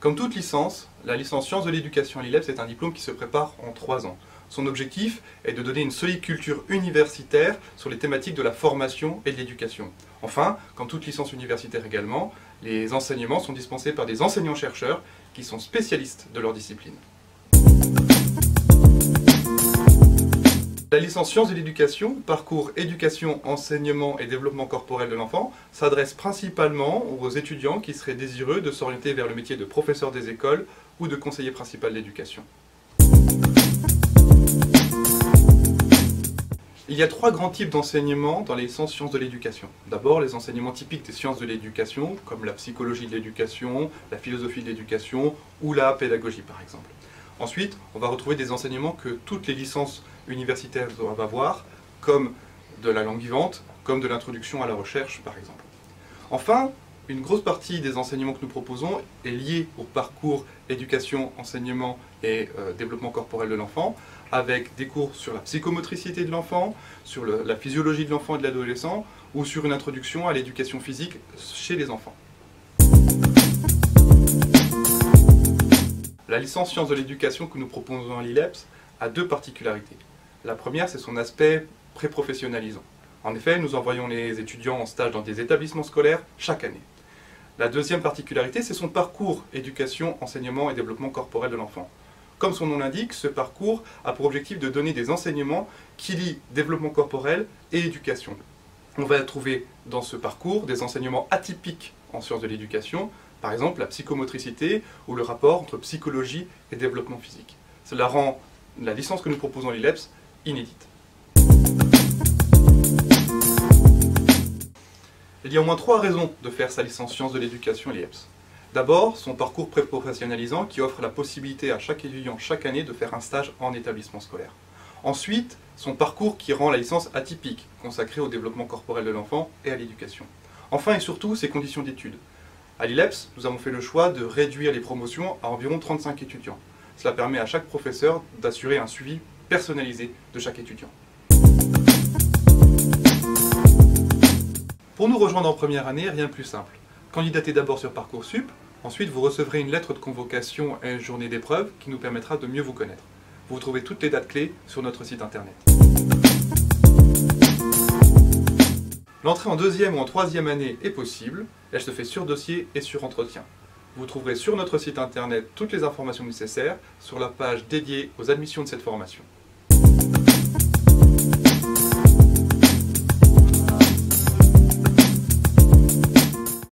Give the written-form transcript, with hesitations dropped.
Comme toute licence, la licence Sciences de l'éducation à l'ILEPS est un diplôme qui se prépare en 3 ans. Son objectif est de donner une solide culture universitaire sur les thématiques de la formation et de l'éducation. Enfin, comme toute licence universitaire également, les enseignements sont dispensés par des enseignants-chercheurs qui sont spécialistes de leur discipline. La licence Sciences de l'éducation, parcours éducation, enseignement et développement corporel de l'enfant, s'adresse principalement aux étudiants qui seraient désireux de s'orienter vers le métier de professeur des écoles ou de conseiller principal d'éducation. Il y a 3 grands types d'enseignements dans les licences Sciences de l'éducation. D'abord, les enseignements typiques des sciences de l'éducation, comme la psychologie de l'éducation, la philosophie de l'éducation ou la pédagogie par exemple. Ensuite, on va retrouver des enseignements que toutes les licences universitaires doivent avoir, comme de la langue vivante, comme de l'introduction à la recherche par exemple. Enfin, une grosse partie des enseignements que nous proposons est liée au parcours éducation, enseignement et développement corporel de l'enfant, avec des cours sur la psychomotricité de l'enfant, sur la physiologie de l'enfant et de l'adolescent, ou sur une introduction à l'éducation physique chez les enfants. La licence Sciences de l'éducation que nous proposons à l'ILEPS a 2 particularités. La première, c'est son aspect pré-professionnalisant. En effet, nous envoyons les étudiants en stage dans des établissements scolaires chaque année. La deuxième particularité, c'est son parcours éducation, enseignement et développement corporel de l'enfant. Comme son nom l'indique, ce parcours a pour objectif de donner des enseignements qui lient développement corporel et éducation. On va trouver dans ce parcours des enseignements atypiques en sciences de l'éducation, par exemple la psychomotricité ou le rapport entre psychologie et développement physique. Cela rend la licence que nous proposons à l'ILEPS inédite. Il y a au moins 3 raisons de faire sa licence Sciences de l'éducation à l'ILEPS. D'abord, son parcours pré-professionnalisant qui offre la possibilité à chaque étudiant chaque année de faire un stage en établissement scolaire. Ensuite, son parcours qui rend la licence atypique, consacrée au développement corporel de l'enfant et à l'éducation. Enfin et surtout, ses conditions d'études. À l'ILEPS, nous avons fait le choix de réduire les promotions à environ 35 étudiants. Cela permet à chaque professeur d'assurer un suivi personnalisé de chaque étudiant. Pour nous rejoindre en première année, rien de plus simple. Candidatez d'abord sur Parcoursup, ensuite vous recevrez une lettre de convocation et une journée d'épreuve qui nous permettra de mieux vous connaître. Vous trouvez toutes les dates clés sur notre site internet. L'entrée en 2e ou en 3e année est possible, elle se fait sur dossier et sur entretien. Vous trouverez sur notre site internet toutes les informations nécessaires sur la page dédiée aux admissions de cette formation.